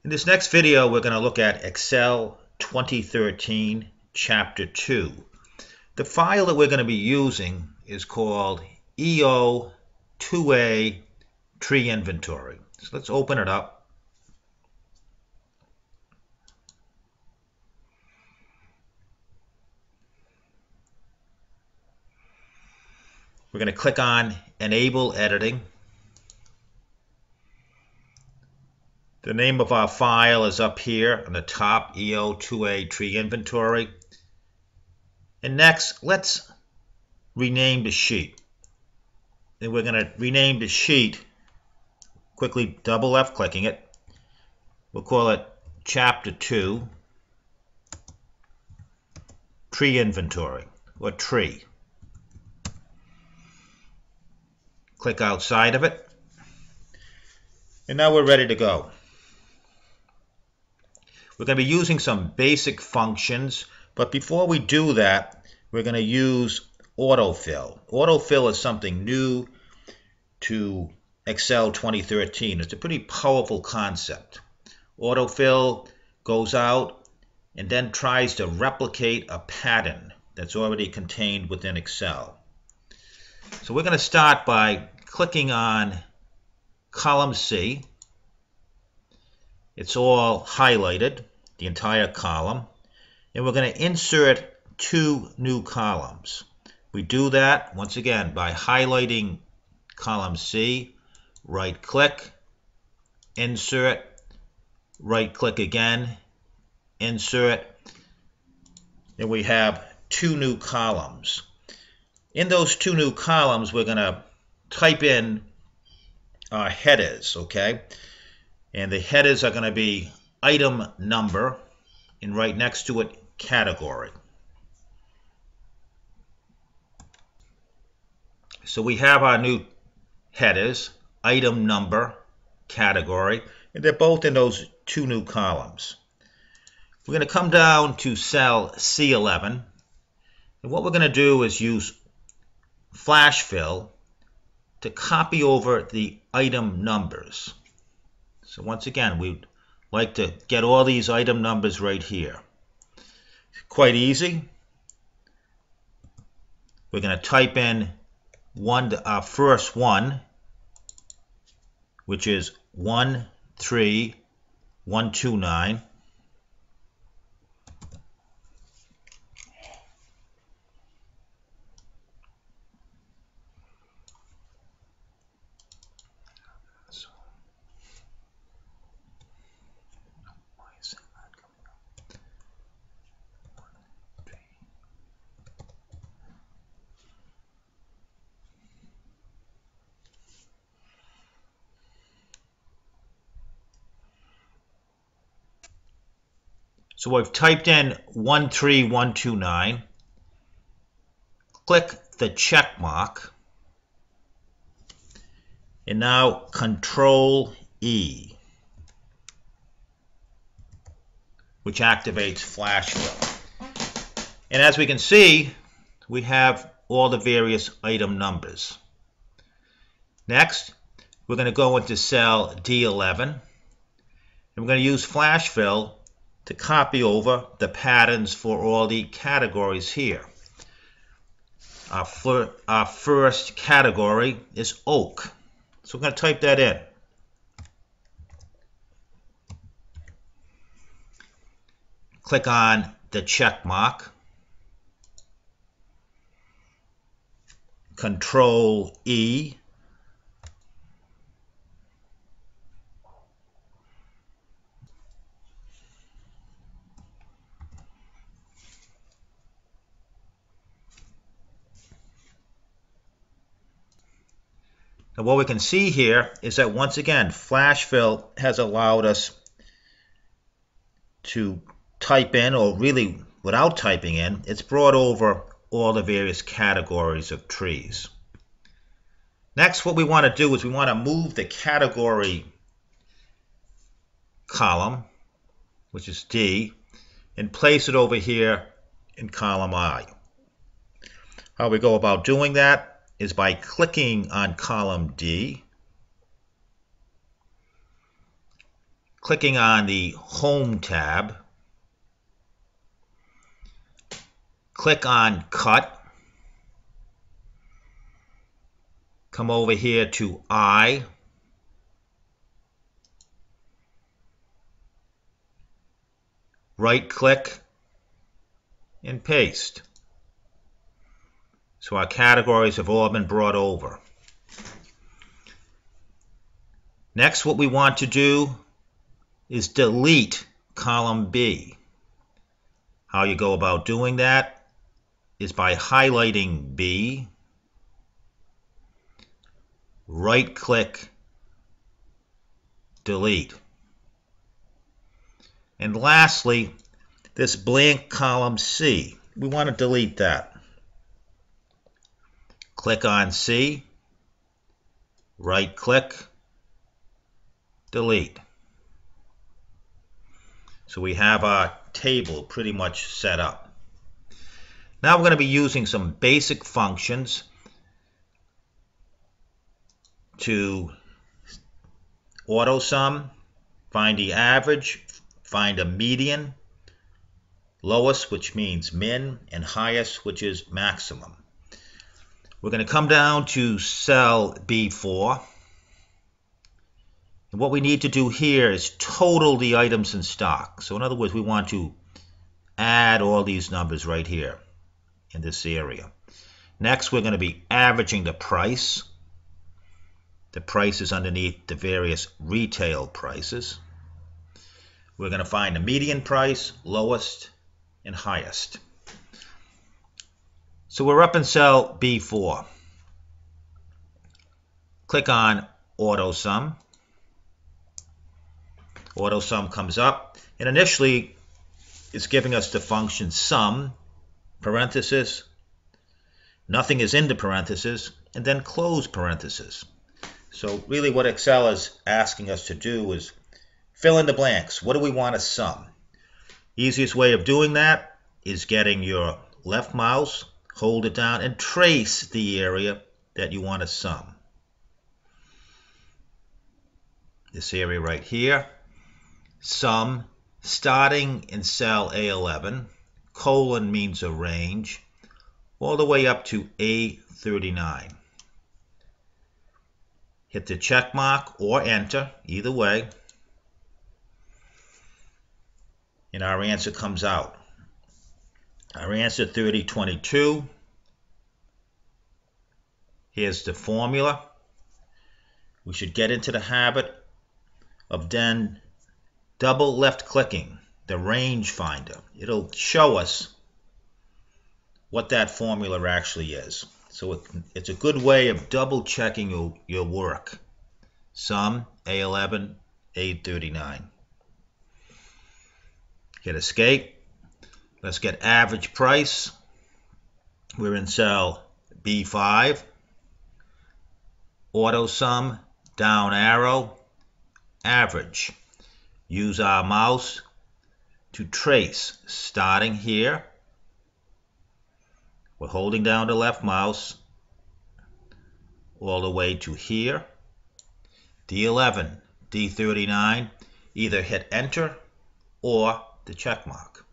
In this next video, we're going to look at Excel 2013, Chapter 2. The file that we're going to be using is called EO2A Tree Inventory. So let's open it up. We're going to click on Enable Editing. The name of our file is up here on the top, EO2A Tree Inventory. And next, let's rename the sheet. And we're going to rename the sheet, quickly double left clicking it. We'll call it Chapter 2 Tree Inventory, or Tree. Click outside of it. And now we're ready to go. We're going to be using some basic functions, but before we do that, we're going to use Autofill. Autofill is something new to Excel 2013. It's a pretty powerful concept. Autofill goes out and then tries to replicate a pattern that's already contained within Excel. So we're going to start by clicking on column C. It's all highlighted, the entire column, and we're going to insert two new columns. We do that once again by highlighting column C, right click, insert, right click again, insert, and we have two new columns. In those two new columns, we're going to type in our headers, okay? And the headers are going to be item number, and right next to it, category. So we have our new headers, item number, category, and they're both in those two new columns. We're going to come down to cell C11, and what we're going to do is use flash fill to copy over the item numbers. So once again, we'd like to get all these item numbers right here. Quite easy. We're going to type in our first one, which is 13129. So we've typed in 13129. Click the check mark. And now Control E, which activates flash fill. And as we can see, we have all the various item numbers. Next, we're going to go into cell D11. And we're going to use flash fill to copy over the patterns for all the categories here. Our first category is oak. So we're going to type that in. Click on the check mark. Control E. Now what we can see here is that once again, flash fill has allowed us to type in, or really without typing in, it's brought over all the various categories of trees. Next, what we want to do is we want to move the category column, which is D, and place it over here in column I. How we go about doing that is by clicking on column D, clicking on the Home tab, click on Cut, come over here to I, right-click, and paste. So our categories have all been brought over. Next, what we want to do is delete column B. How you go about doing that is by highlighting B, right-click, delete. And lastly, this blank column C, we want to delete that. Click on C, right-click, delete. So we have our table pretty much set up. Now we're going to be using some basic functions to Autosum, find the average, find a median, lowest, which means min, and highest, which is maximum. We're going to come down to cell B4. And what we need to do here is total the items in stock. So in other words, we want to add all these numbers right here in this area. Next, we're going to be averaging the price. The price is underneath the various retail prices. We're going to find the median price, lowest, and highest. So we're up in cell B4. Click on Autosum. Autosum comes up, and initially it's giving us the function sum, parenthesis, nothing is in the parenthesis, and then close parenthesis. So really what Excel is asking us to do is fill in the blanks. What do we want to sum? Easiest way of doing that is getting your left mouse, hold it down, and trace the area that you want to sum. This area right here. Sum, starting in cell A11, colon means a range, all the way up to A39. Hit the check mark or enter, either way, and our answer comes out. Our answer 3022. Here's the formula. We should get into the habit of then double left clicking the range finder. It'll show us what that formula actually is. So it's a good way of double checking your work. Sum, A11, A39. Hit escape. Let's get average price. We're in cell B5. Autosum, down arrow, average. Use our mouse to trace, starting here. We're holding down the left mouse all the way to here. D11, D39, either hit enter or the check mark.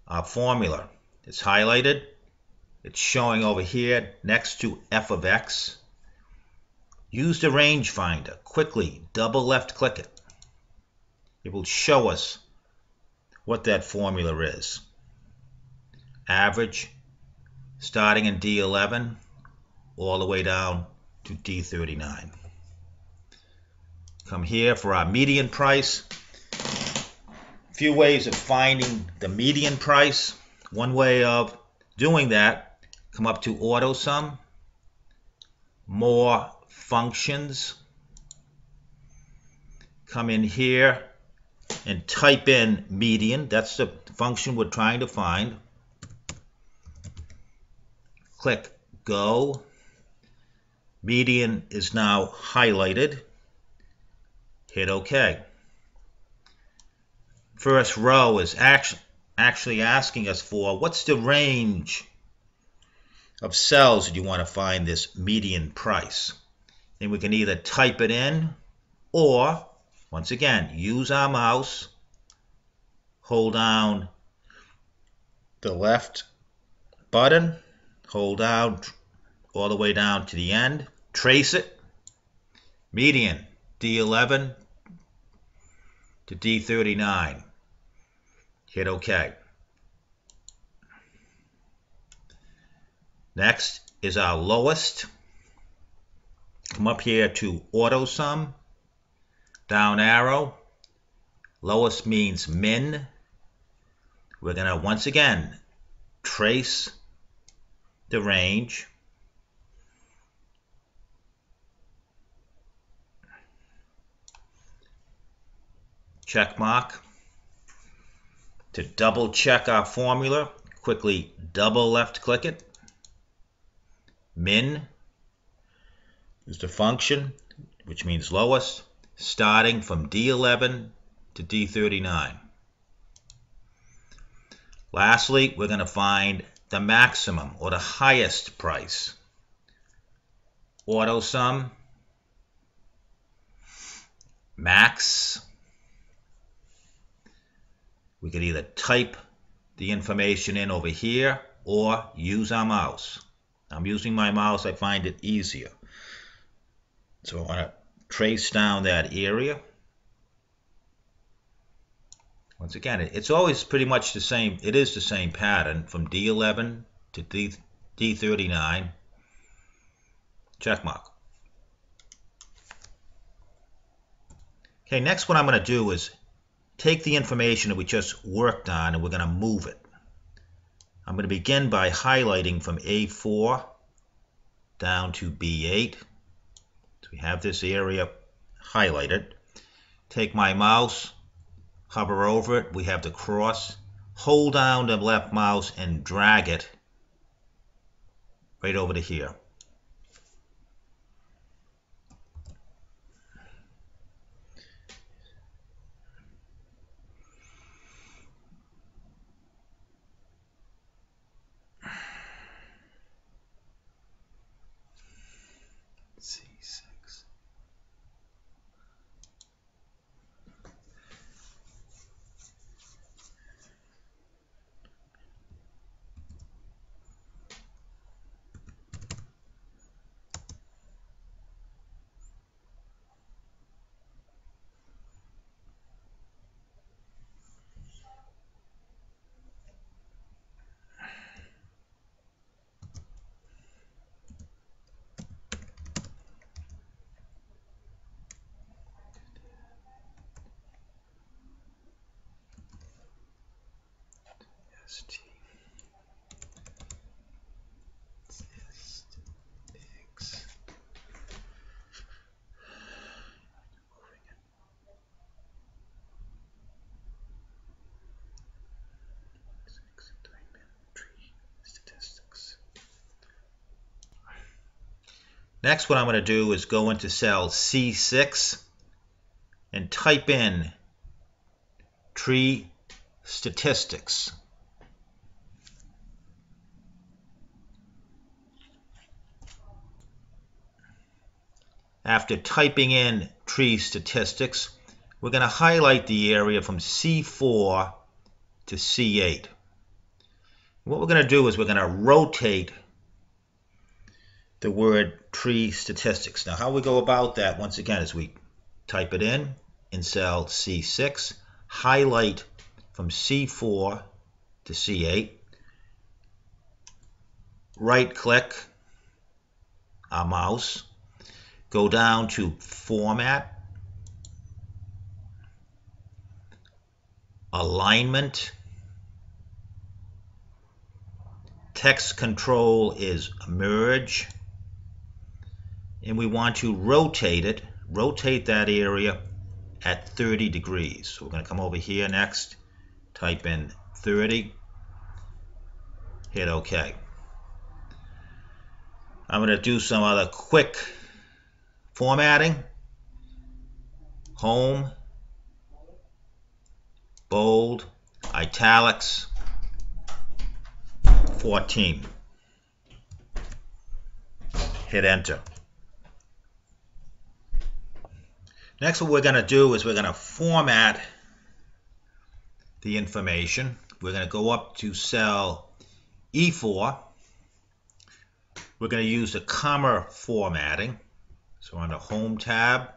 Our formula is highlighted. It's showing over here next to f of x. Use the range finder. Quickly double left click it. It will show us what that formula is. Average, starting in D11, all the way down to D39. Come here for our median price. A few ways of finding the median price. One way of doing that, come up to Autosum, more functions, come in here and type in median. That's the function we're trying to find. Click go. Median is now highlighted. Hit OK. First row is actually asking us for what's the range of cells that you want to find this median price. and we can either type it in or, once again, use our mouse, hold down the left button, hold down all the way down to the end, trace it, median D11 to D39, hit OK. Next is our lowest. Come up here to Autosum, down arrow, lowest means min. We're going to once again trace the range. Check mark. To double check our formula, quickly double left click it. Min is the function, which means lowest, starting from D11 to D39. Lastly, we're going to find the maximum or the highest price. Autosum, max. We could either type the information in over here or use our mouse. I'm using my mouse, I find it easier. So I want to trace down that area. Once again, it's always pretty much the same. It is the same pattern from D11 to D39. Check mark. Okay, next what I'm going to do is take the information that we just worked on and we're going to move it. I'm going to begin by highlighting from A4 down to B8. So we have this area highlighted. Take my mouse, hover over it. We have the cross. Hold down the left mouse and drag it right over to here. C6. Next, what I'm going to do is go into cell C6 and type in tree statistics. After typing in tree statistics, we're going to highlight the area from C4 to C8. What we're going to do is we're going to rotate the word tree statistics. Now, how we go about that, once again, is we type it in cell C6, highlight from C4 to C8, right-click our mouse, go down to Format, Alignment, text control is Merge, and we want to rotate it, rotate that area at 30 degrees. So we're going to come over here next, type in 30, hit OK. I'm going to do some other quick formatting. Home, bold, italics, 14. Hit enter. Next, what we're going to do is we're going to format the information. We're going to go up to cell E4. We're going to use the comma formatting. So on the Home tab,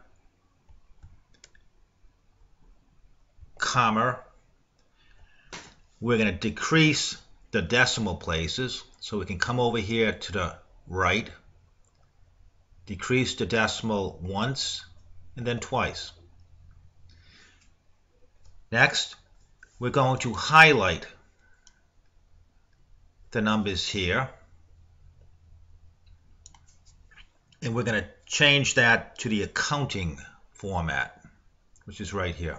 comma. We're going to decrease the decimal places. So we can come over here to the right, decrease the decimal once and then twice. Next, we're going to highlight the numbers here. And we're going to change that to the accounting format, which is right here.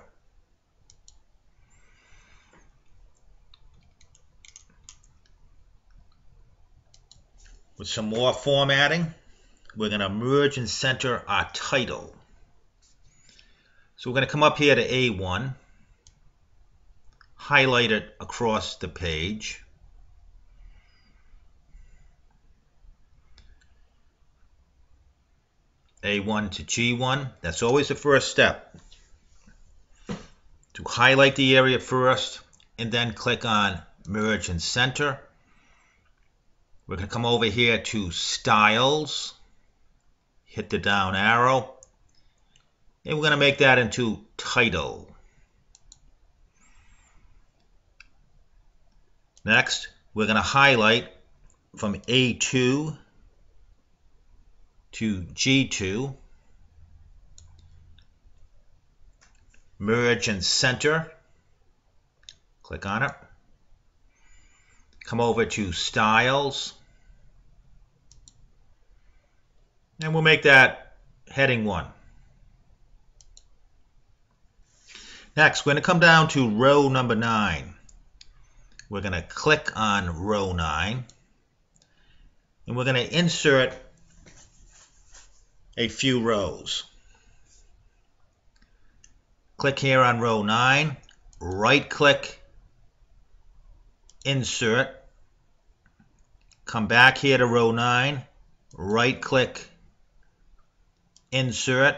With some more formatting, we're going to merge and center our title. So we're going to come up here to A1, highlight it across the page. A1 to G1, that's always the first step. To highlight the area first and then click on Merge and Center. We're going to come over here to Styles, hit the down arrow, and we're going to make that into Title. Next, we're going to highlight from A2 to G2, merge and center, click on it, come over to Styles, and we'll make that heading 1. Next, we're going to come down to row number 9. We're going to click on row 9, and we're going to insert a few rows. Click here on row 9, right click, insert, come back here to row 9, right click, insert,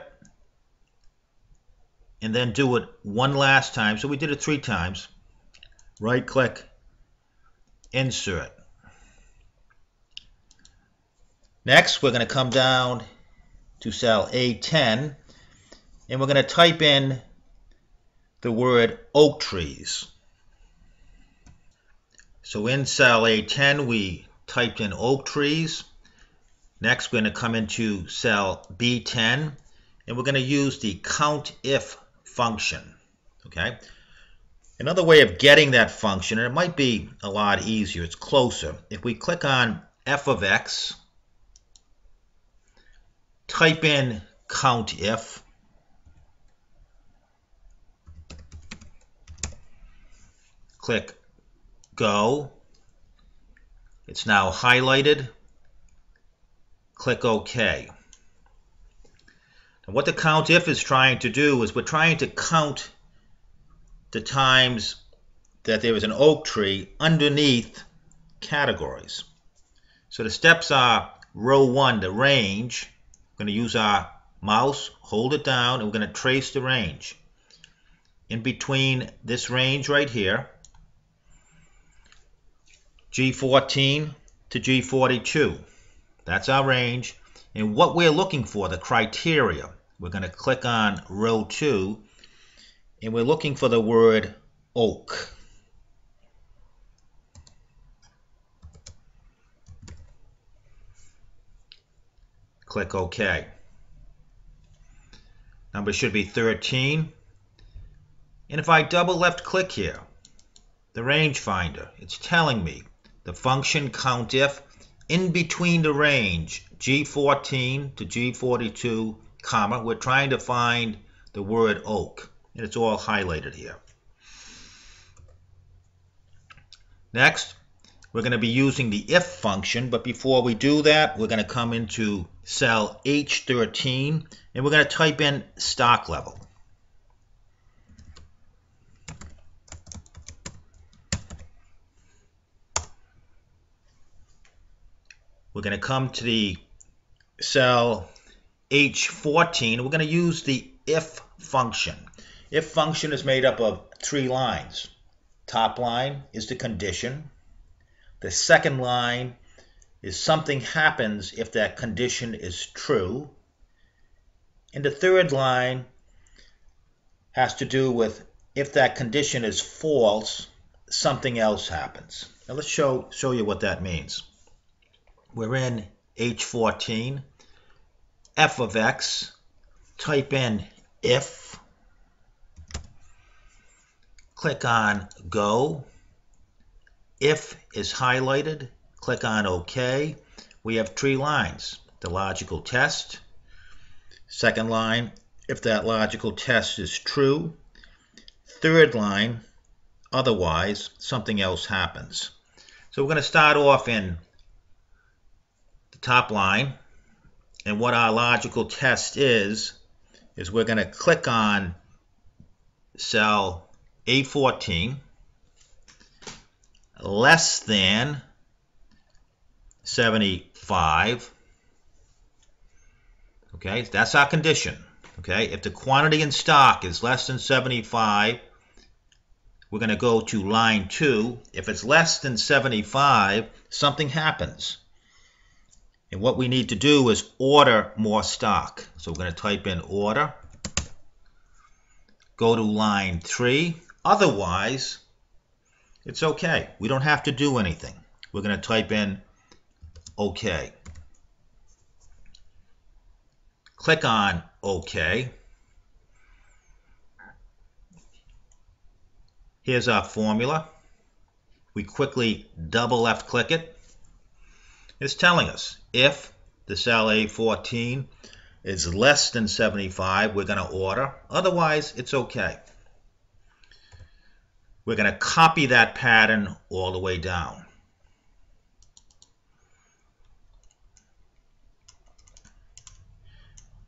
and then do it one last time. So we did it 3 times. Right click, insert. Next, we're going to come down to cell A10, and we're going to type in the word oak trees. So in cell A10, we typed in oak trees. Next, we're going to come into cell B10, and we're going to use the Countif function. Okay. Another way of getting that function, and it might be a lot easier, it's closer. If we click on f of x, type in Countif, click go. It's now highlighted. Click OK. And what the Countif is trying to do is we're trying to count the times that there is an oak tree underneath categories. So the steps are row 1, the range. We're going to use our mouse, hold it down, and we're going to trace the range. In between this range right here, G14 to G42. That's our range. And what we're looking for, the criteria, we're going to click on row 2, and we're looking for the word oak. Click OK. Number should be 13. And if I double left click here, the range finder, it's telling me the function Countif in between the range G14 to G42, comma, we're trying to find the word oak, and it's all highlighted here. Next, we're going to be using the if function, but before we do that, we're going to come into cell H13, and we're going to type in stock level. We're going to come to the cell H14, we're going to use the if function. If function is made up of 3 lines. Top line is the condition. The second line is something happens if that condition is true. And the third line has to do with if that condition is false, something else happens. Now let's show you what that means. We're in H14, f of x, type in if, click on go. If is highlighted, click on OK. We have 3 lines. The logical test. Second line, if that logical test is true. Third line, otherwise, something else happens. So we're going to start off in the top line. And what our logical test is we're going to click on cell A14, less than 75. Okay, that's our condition. Okay, if the quantity in stock is less than 75, we're going to go to line 2. If it's less than 75, something happens. And what we need to do is order more stock. So we're going to type in order. Go to line 3. Otherwise, it's okay. We don't have to do anything. We're going to type in OK. Click on OK. Here's our formula. We quickly double left click it. It's telling us if the cell A14 is less than 75, we're going to order. Otherwise, it's okay. We're going to copy that pattern all the way down.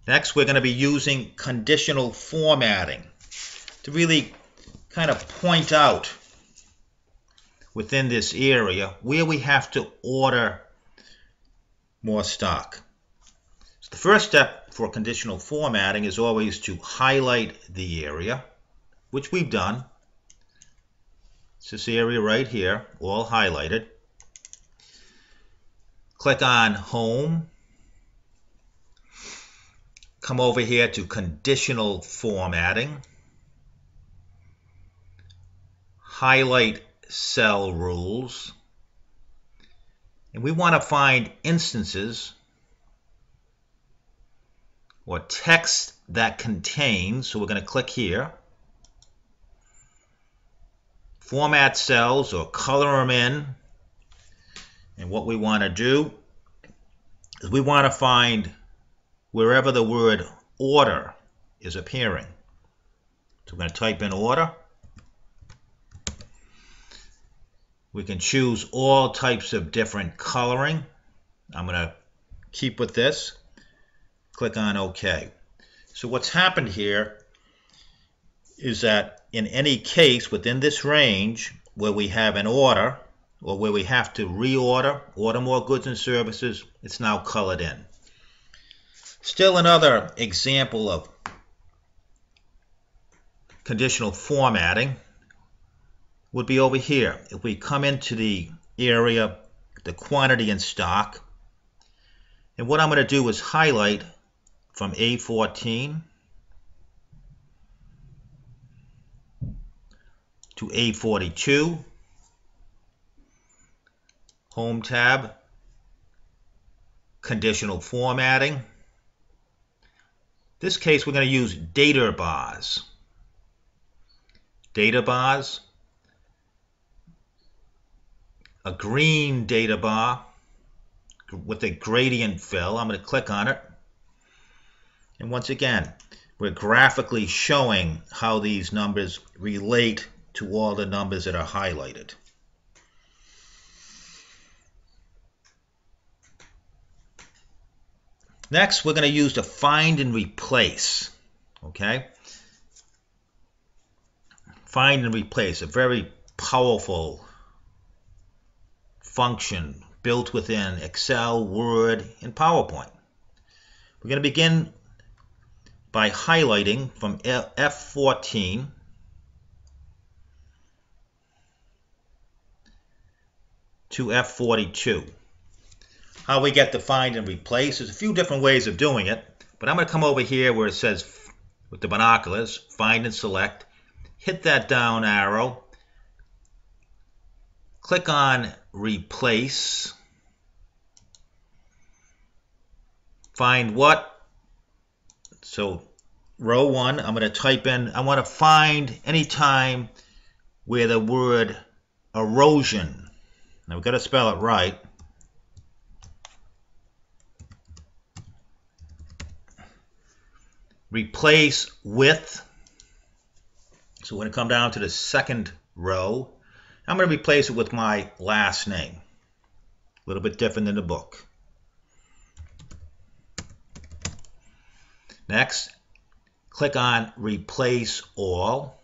Next, we're going to be using conditional formatting to really kind of point out within this area where we have to order more stock. So the first step for conditional formatting is always to highlight the area, which we've done. It's this area right here, all highlighted. Click on Home. Come over here to Conditional Formatting. Highlight Cell Rules. And we want to find instances or text that contains, so we're going to click here. Format cells or color them in. And what we want to do is we want to find wherever the word order is appearing. So we're going to type in order. We can choose all types of different coloring. I'm going to keep with this. Click on OK. So what's happened here is that in any case within this range where we have an order or where we have to reorder, order more goods and services, it's now colored in. Still another example of conditional formatting would be over here. If we come into the area, the quantity in stock, and what I'm going to do is highlight from A14 to A42, Home tab, Conditional Formatting. This case, we're going to use data bars. Data bars, a green data bar with a gradient fill. I'm going to click on it. And once again, we're graphically showing how these numbers relate to all the numbers that are highlighted. Next, we're going to use the find and replace. Okay? Find and replace, a very powerful function built within Excel, Word, and PowerPoint. We're going to begin by highlighting from F14 to F42. How we get to find and replace, there's a few different ways of doing it, but I'm going to come over here where it says with the binoculars, find and select, hit that down arrow, click on replace, find what, so row 1, I'm going to type in, I want to find any time where the word erosion, now we've got to spell it right, replace with, so we're going to come down to the second row, I'm going to replace it with my last name, a little bit different than the book. Next, click on Replace All.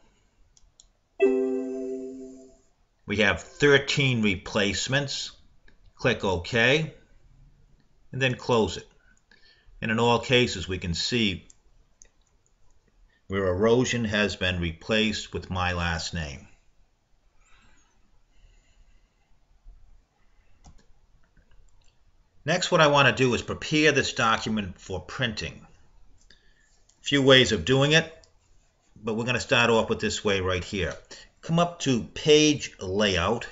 We have 13 replacements. Click OK, and then close it. And in all cases, we can see where erosion has been replaced with my last name. Next, what I want to do is prepare this document for printing. A few ways of doing it, but we're going to start off with this way right here. Come up to Page Layout.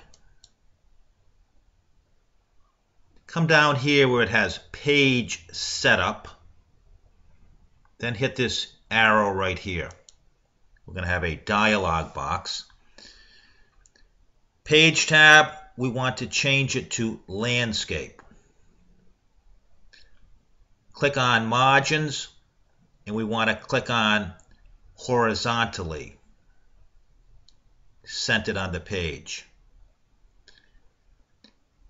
Come down here where it has Page Setup. Then hit this arrow right here. We're going to have a dialog box. Page tab, we want to change it to Landscape. Click on Margins, and we want to click on Horizontally, centered on the page.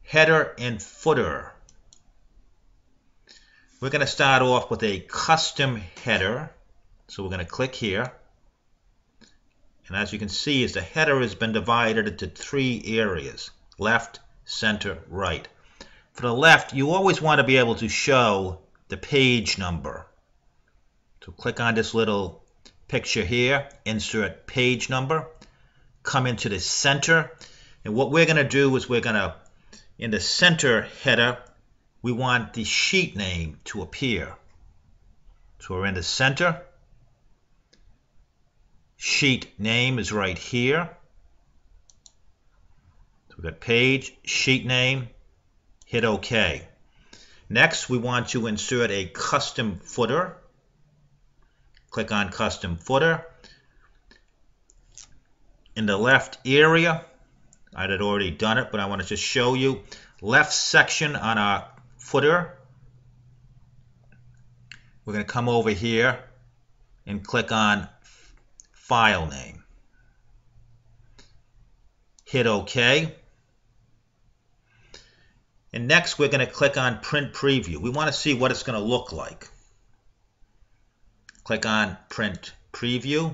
Header and footer. We're going to start off with a custom header. So we're going to click here. And as you can see, the header has been divided into 3 areas, left, center, right. For the left, you always want to be able to show the page number. So click on this little picture here, insert page number, come into the center, and what we're going to do is we're going to, in the center header, we want the sheet name to appear. So we're in the center, sheet name is right here. So we've got page, sheet name, hit OK. Next, we want to insert a custom footer. Click on Custom Footer. In the left area, I had already done it, but I want to just show you. Left section on our footer. We're going to come over here and click on File Name. Hit OK. And next, we're going to click on Print Preview. We want to see what it's going to look like. Click on Print Preview, and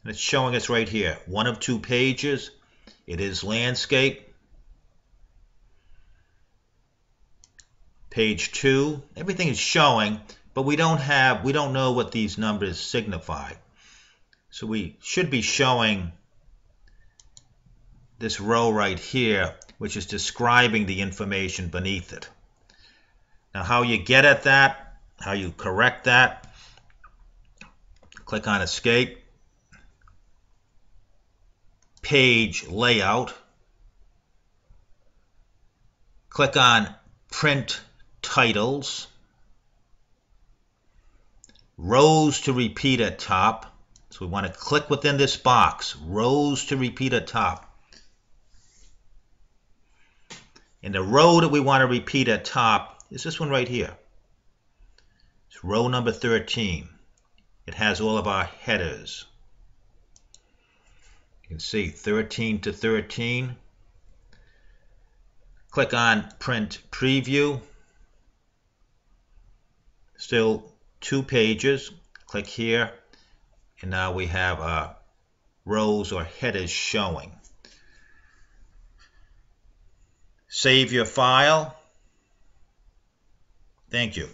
it's showing us right here, 1 of 2 pages. It is landscape. Page 2, everything is showing, but we don't know what these numbers signify. So we should be showing this row right here, which is describing the information beneath it. Now, how you get at that, how you correct that, click on Escape, Page Layout, click on Print Titles, Rows to repeat at top. So we want to click within this box, Rows to repeat at top. And the row that we want to repeat at top is this one right here. It's row number 13. It has all of our headers. You can see 13 to 13. Click on Print Preview. Still 2 pages. Click here. And now we have rows or headers showing. Save your file. Thank you.